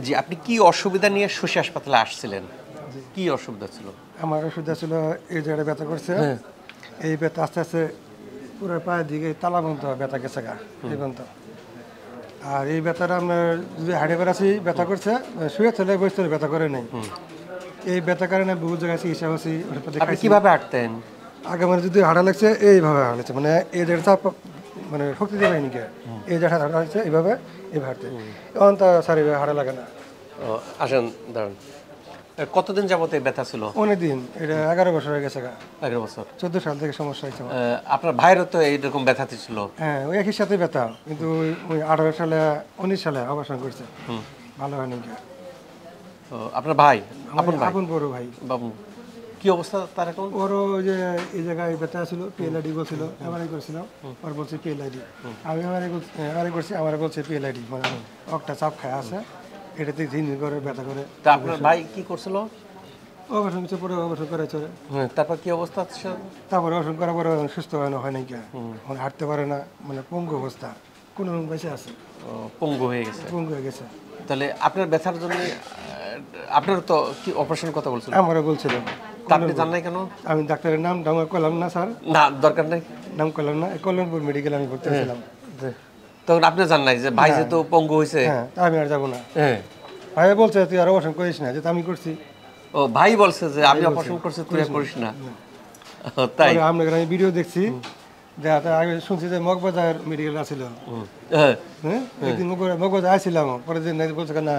জি, আপনি কি অসুবিধা নিয়ে শশী হাসপাতালে আসছিলেন? কি অসুবিধা ছিল? আমার অসুবিধা ছিল এই জায়গাটা ব্যথা করছে, হ্যাঁ। এই ব্যথা আস্তে আস্তে পুরো পায়ের দিকে তালা পর্যন্ত ব্যথা গেছে গা এই পর্যন্ত। আর এই ব্যথাটা আপনার যদি হাঁটে বেড়াচ্ছি ব্যথা করছে, শুয়ে চলে বসে চলে ব্যথা করে নেই। এই ব্যথার কারণে বহু জায়গায় চিকিৎসা করছি, আপনি কিভাবে হাঁটতেন? আগে মানে যদি হাঁটা লাগছে এইভাবে হাঁটা লাগছে, মানে এই জায়গাটা মানে শক্তি দিয়ে পাইনি কে, এই জায়গাটা হাঁটা লাগছে এইভাবে এইভাবে হাঁটতে, এখন তো স্যার এইভাবে হাঁটা লাগে না। আসেন দাঁড়ান। কতদিন যাবত এই ব্যথা ছিল? অনেকদিন, এটা 11 বছর হয়ে গেছে গা। 11 বছর। 14 সাল থেকে সমস্যা হয়েছে আমার। আপনার ভাইয়েরও তো এইরকম ব্যথাতে ছিল? হ্যাঁ, ওই একই সাথে ব্যথা, কিন্তু ওই 18 সালে 19 সালে অপারেশন করছে, ভালো হয়নি কে। আপনার ভাই? আপন ভাই? আপন বড় ভাই। বাবু কি অবস্থা তার এখন? ওরও যে এই জায়গায় ব্যথা ছিল, পিএলআইডি বলছিল, এমআরআই করছিল, ওর বলছে পিএলআইডি। আমি এমআরআই করছি, আমার বলছে পিএলআইডি, মানে একটা চাপ খায় আছে, এটাতে ঝিন করে ব্যথা করে। তা আপনার ভাই কি করছিল? অপারেশন করছে, পরে অপারেশন করে চলে। তারপর কি অবস্থা? তারপরে অপারেশন করার পরে সুস্থ হয় নাই কে, মানে হাঁটতে পারে না, মানে পঙ্গু অবস্থা, কোনো রকম বেঁচে আছে, পঙ্গু হয়ে গেছে। পঙ্গু হয়ে গেছে। তাহলে আপনার ব্যথার জন্য আপনার তো কি অপারেশন কথা বলছিল? আমারও বলছিল। আপনি জান নাই কেন? আমি ডাক্তারের নাম করলাম না স্যার, না দরকার নেই, নাম করলাম না। কল্যাণপুর মেডিকেল আমি ভর্তি হয়েছিলাম, তখন আপনি জান নাই যে ভাই যেহেতু পঙ্গু হয়েছে। হ্যাঁ, আমি আর যাবো না। হ্যাঁ, ভাই বলছে তুই আর অপারেশন করিস না, যেটা আমি করছি। ও ভাই বলছে যে আমি অপারেশন করছি, তুই করিস না? তাই আপনাদের আমি ভিডিও দেখছি, দেখাতে আগে শুনছি যে মগবাজার মেডিকেল আছিল। হ্যাঁ, হ্যাঁ, একদিন মগবাজার আসছিলাম, পরে দিন বলছে না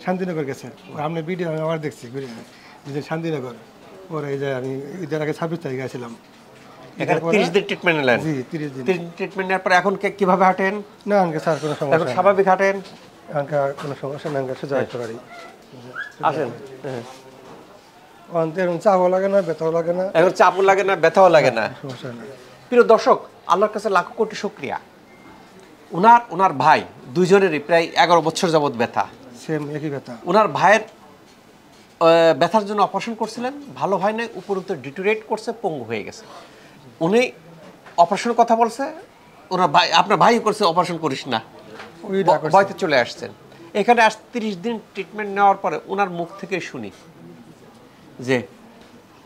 শান্তিনগর গেছে। আপনার ভিডিও আমি আবার দেখছি যে শান্তিনগর। পরে এই যে আমি ঈদের আগে 26 তারিখে আসছিলাম। এখানে 30 দিন ট্রিটমেন্ট নিলেন? জি, 30 দিন। 30 ট্রিটমেন্ট নেওয়ার পর এখন কিভাবে হাঁটেন? না আমাকে স্যার কোনো এখন সমস্যা, স্বাভাবিক হাঁটেন? আমাকে কোনো সমস্যা না, আমাকে সোজা হাঁটতে পারি। আসেন। হ্যাঁ, অন্তের চাপও লাগে না, ব্যথাও লাগে না, এখন চাপও লাগে না, ব্যথাও লাগে না। সমস্যা নেই। প্রিয় দর্শক, আল্লাহর কাছে লাখো কোটি শুকরিয়া। ওনার ভাই দুইজনেরই প্রায় 11 বছর যাবত ব্যথা, সেম একই ব্যথা। ওনার ভাইয়ের ব্যথার জন্য অপারেশন করছিলেন, ভালো হয় না, উপরন্তু ডিটোরেট করছে, পঙ্গু হয়ে গেছে। উনি অপারেশনের কথা বলছে, ওনার ভাই, আপনার ভাই করছে অপারেশন করিস না, ভয়তে চলে আসছেন। এখানে 30 দিন ট্রিটমেন্ট নেওয়ার পরে ওনার মুখ থেকে শুনি যে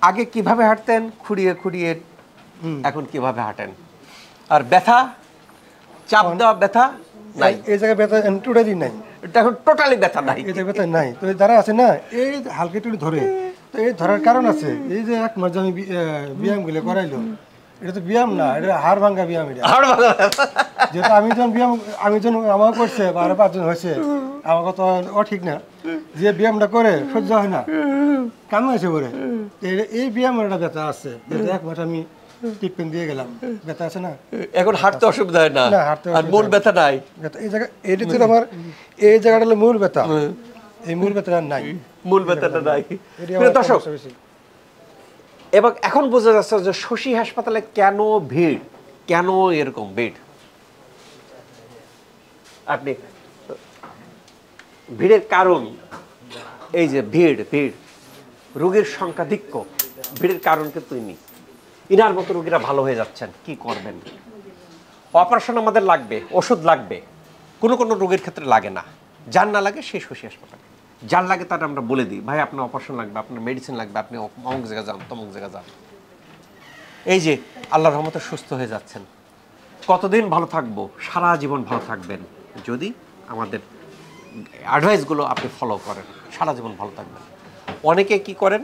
আগে কিভাবে হাঁটতেন খুঁড়িয়ে খুঁড়িয়ে, এখন কিভাবে হাঁটেন। আর ব্যথা, চাপ দেওয়া ব্যথা নাই, এই জায়গায় ব্যথা টোটালি নাই, এটা এখন টোটালি ব্যথা নাই, এই জায়গায় ব্যথা নাই। তো যারা আছে না এই হালকা একটু ধরে, তো এই ধরার কারণ আছে, এই যে এক মাস আমি ব্যায়ামগুলো করাইলো, এটা তো ব্যায়াম না, এটা হাড় ভাঙ্গা ব্যায়াম। এটা যেটা আমি যখন আমার করছে বা আরো 5 জন হয়েছে, আমাকে তো ঠিক না, যে ব্যায়ামটা করে সহ্য হয় না, কামে হয়েছে বলে এই ব্যায়ামের একটা ব্যথা আছে, যেটা এক মাস আমি ট্রিটমেন্ট দিয়ে গেলাম, ব্যথা আছে না, এখন হাঁটতে অসুবিধা হয় না, হাঁটতে আর মূল ব্যথা নাই। এই জায়গা এটা ছিল আমার, এই জায়গাটা হলো মূল ব্যথা, এই মূল ব্যথাটা নাই, মূল ব্যথাটা নাই। দর্শক, এবং এখন বোঝা যাচ্ছে যে শশী হাসপাতালে কেন ভিড়, কেন এরকম ভিড়। আপনি ভিড়ের কারণ, এই যে ভিড়, রোগীর সংখ্যাধিক্য, ভিড়ের কারণ কিন্তু ইনি। ইনার মতো রোগীরা ভালো হয়ে যাচ্ছেন, কি করবেন? অপারেশন আমাদের লাগবে, ওষুধ লাগবে, কোনো রোগীর ক্ষেত্রে লাগে না। যার না লাগে সেই শশী হাসপাতাল, যার লাগে তার আমরা বলে দিই ভাই আপনার অপারেশন লাগবে, আপনার মেডিসিন লাগবে, আপনি অমুক জায়গায় যান, তমুক জায়গায় যান। এই যে আল্লাহর রহমতে সুস্থ হয়ে যাচ্ছেন। কতদিন ভালো থাকবো? সারা জীবন ভালো থাকবেন যদি আমাদের অ্যাডভাইসগুলো আপনি ফলো করেন, সারা জীবন ভালো থাকবেন। অনেকে কি করেন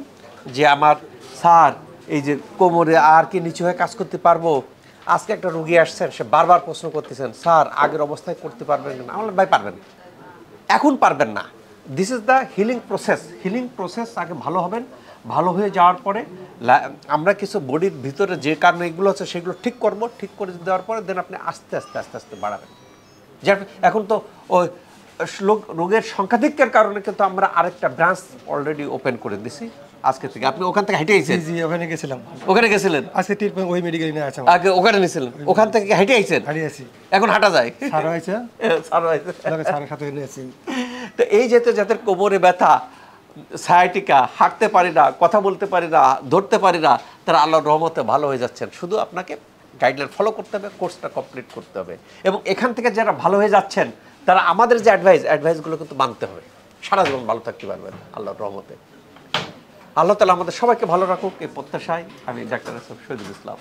যে আমার স্যার এই যে কোমরে আর কি নিচু হয়ে কাজ করতে পারবো, আজকে একটা রুগী আসছেন, সে বারবার প্রশ্ন করতেছেন স্যার আগের অবস্থায় করতে পারবেন না। আমার ভাই পারবেন, এখন পারবেন না। This is the healing process. আগে ভালো হবেন, ভালো হয়ে যাওয়ার পরে আমরা কিছু বডির ভিতরে যে কারণে এগুলো আছে সেগুলো ঠিক করবো, ঠিক করে দেওয়ার পরে দেন আপনি আস্তে আস্তে বাড়াবেন। যে এখন তো ওই রোগের সংখ্যাধিক্যের কারণে কিন্তু আমরা আরেকটা ব্রাঞ্চ অলরেডি ওপেন করে দিছি আজকে থেকে। আপনি ওখান থেকে হেঁটে আইছেন? জি, ওখানে গেছিলাম। ওখানে গেছিলেন আজকে ট্রিটমেন্ট ওই মেডিকেলে নিয়ে আছে, আগে ওখানে নিয়েছিলেন, ওখান থেকে হেঁটে আইছেন? হারিয়ে আছি, এখন হাঁটা যায়? সারা হয়েছে, সারা সাথে নিয়ে আছি। তো এই যাদের কোমরে ব্যথা, সায়াটিকা, হাঁটতে পারি না, কথা বলতে পারি না, ধরতে পারি না, তারা আল্লাহর রহমতে ভালো হয়ে যাচ্ছেন। শুধু আপনাকে গাইডলাইন ফলো করতে হবে, কোর্সটা কমপ্লিট করতে হবে, এবং এখান থেকে যারা ভালো হয়ে যাচ্ছেন তারা আমাদের যে অ্যাডভাইসগুলো কিন্তু মানতে হবে। সারা জীবন ভালো থাকতে পারবেন আল্লাহর রহমতে। আল্লাহ তাআলা আমাদের সবাইকে ভালো রাখুক এই প্রত্যাশায় আমি ডাক্তার শহীদুল ইসলাম।